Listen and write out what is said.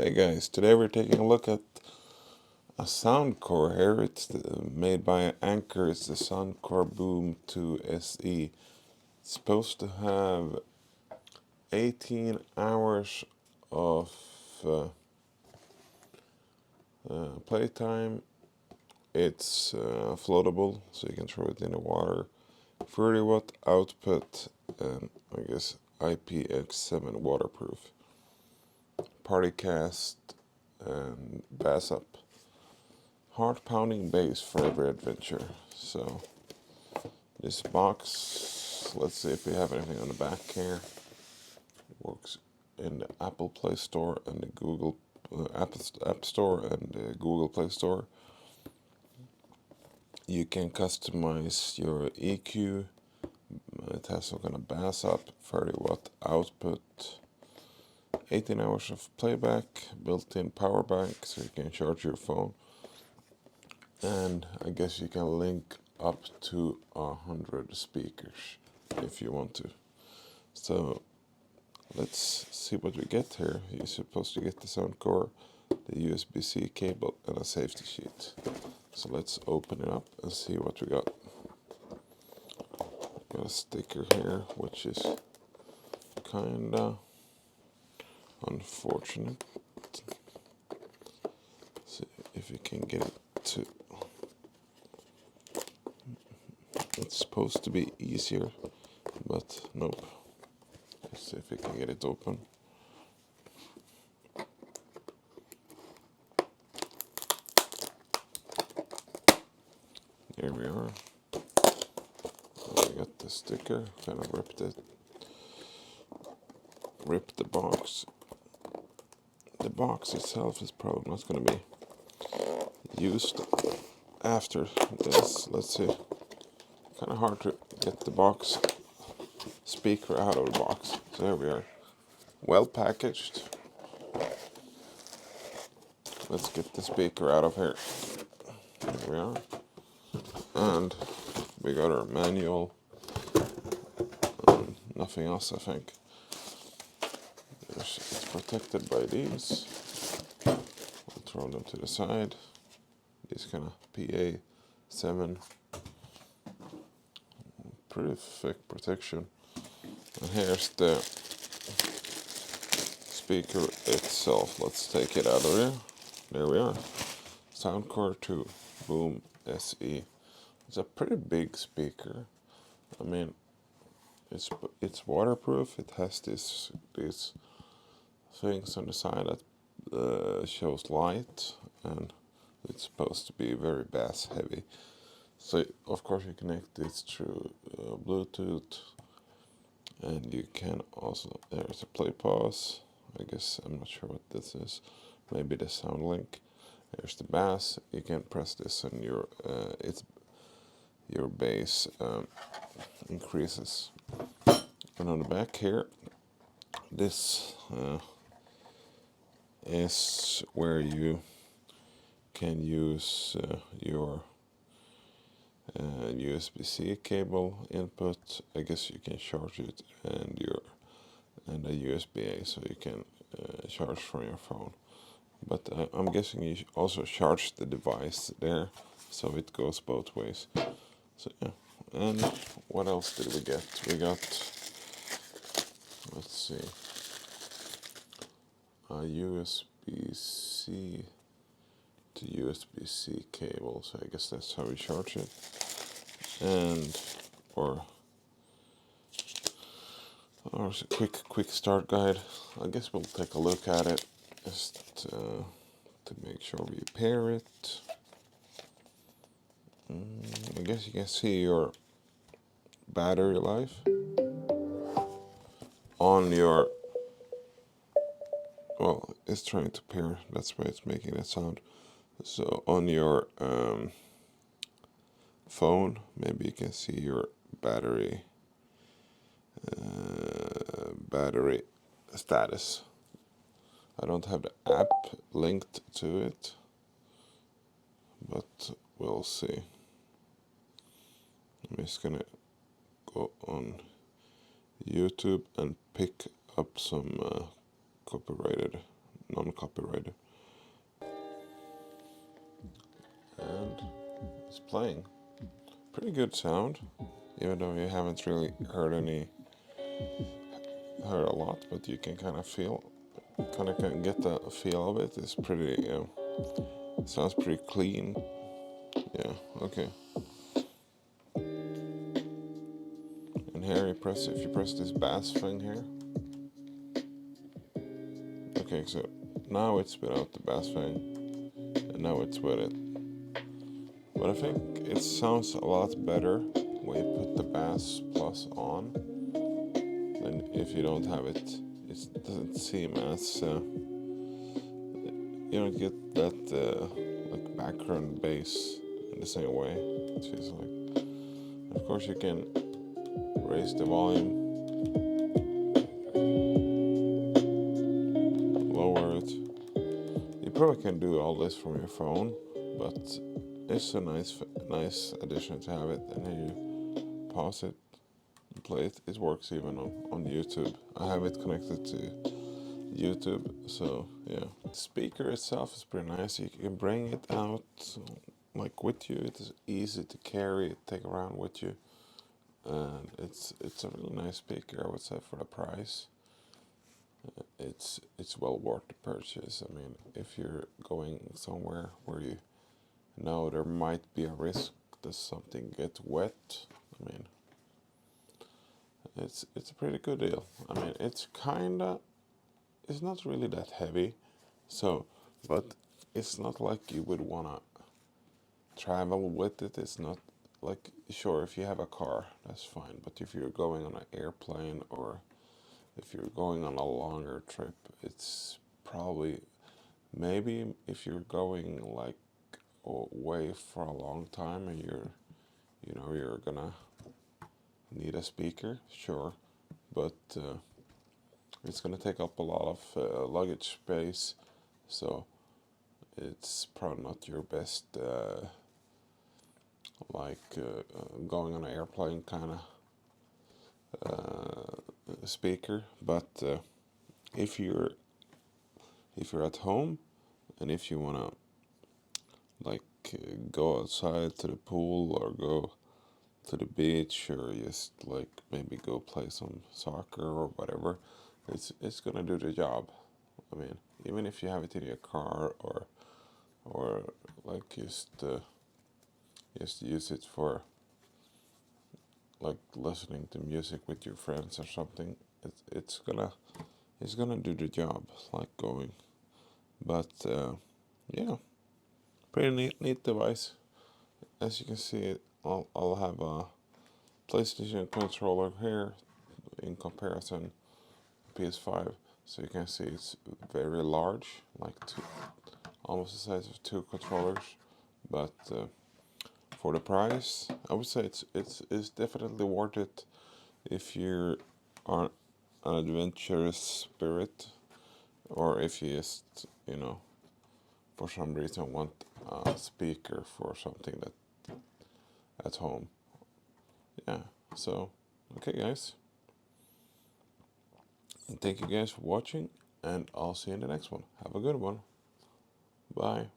Hey guys, today we're taking a look at a Soundcore here. It's made by Anker. It's the Soundcore Boom 2 SE. It's supposed to have 18 hours of playtime. It's floatable, so you can throw it in the water. 30 watt output, and I guess IPX7 waterproof. Party cast and bass up. Heart pounding bass for every adventure. So this box, let's see if we have anything on the back here. It works in the Apple Play Store and the Google App Store and the Google Play Store. You can customize your EQ. It has some kind of bass up, 30 watt output, 18 hours of playback, built-in power bank so you can charge your phone. And I guess you can link up to 100 speakers if you want to. So let's see what we get here. You're supposed to get the Soundcore, the USB-C cable, and a safety sheet. So let's open it up and see what we got. Got a sticker here, which is kinda unfortunate. See if you can get it to. It's supposed to be easier, but nope. Let's see if we can get it open. Here we are. We got the sticker, kind of ripped the box. The box itself is probably not going to be used after this. Let's see. Kind of hard to get the box speaker out of the box. So here we are. Well packaged. Let's get the speaker out of here. Here we are. And we got our manual. Nothing else, I think. It's protected by these. I'll throw them to the side. These kind of PA7. Pretty thick protection. And here's the speaker itself. Let's take it out of there. There we are. Soundcore 2 Boom SE. It's a pretty big speaker. I mean, it's waterproof. It has these things on the side that shows light, and it's supposed to be very bass heavy. So of course you connect this through Bluetooth, and you can also, there's a play pause. I guess I'm not sure what this is. Maybe the sound link. There's the bass. You can press this, and your bass increases. And on the back here, this is where you can use your USB-C cable input. I guess you can charge it, and a USB-A, so you can charge from your phone. But I'm guessing you also charge the device there, so it goes both ways. So yeah. And what else did we get? We got, let's see, a USB-C to USB-C cable. So I guess that's how we charge it. And or a quick start guide. I guess we'll take a look at it just to make sure we pair it. I guess you can see your battery life on your, well, it's trying to pair, that's why it's making that sound. So on your phone, maybe you can see your battery status. I don't have the app linked to it, but we'll see. I'm just gonna go on YouTube and pick up some copyrighted non-copyrighted. And it's playing. Pretty good sound, even though you haven't really heard a lot, but you can kind of can get the feel of it. It's pretty, it sounds pretty clean. Yeah, okay. And here if you press this bass thing here. Okay, so now it's without the bass thing, and now it's with it. But I think it sounds a lot better when you put the bass plus on than if you don't have it. It doesn't seem as you don't get that like background bass in the same way. It feels like. Of course, you can raise the volume, lower it. You probably can do all this from your phone, but it's a nice addition to have it. And then you pause it, and play it. It works even on YouTube. I have it connected to YouTube, so yeah. The speaker itself is pretty nice. You can bring it out like with you. It is easy to carry, take around with you, and it's a really nice speaker, I would say, for the price. It's well worth the purchase. I mean, if you're going somewhere where you know there might be a risk that something gets wet, I mean, it's a pretty good deal. I mean, it's not really that heavy, so, but it's not like you would wanna travel with it. It's not like, sure, if you have a car, that's fine, but if you're going on an airplane or if you're going on a longer trip, it's probably, maybe if you're going like away for a long time and you're gonna need a speaker, sure, but it's gonna take up a lot of luggage space, so it's probably not your best going on an airplane kind of speaker. But if you're at home and if you wanna like go outside to the pool or go to the beach or just like maybe go play some soccer or whatever, it's gonna do the job. I mean, even if you have it in your car or like just use it for like listening to music with your friends or something, it's gonna do the job, like going. But yeah, pretty neat device. As you can see, I'll have a PlayStation controller here in comparison to PS5. So you can see it's very large, like almost the size of two controllers. But for the price, I would say it's definitely worth it if you are an adventurous spirit, or if you just for some reason want a speaker for something that at home. Yeah. So okay, guys. And thank you guys for watching, and I'll see you in the next one. Have a good one. Bye.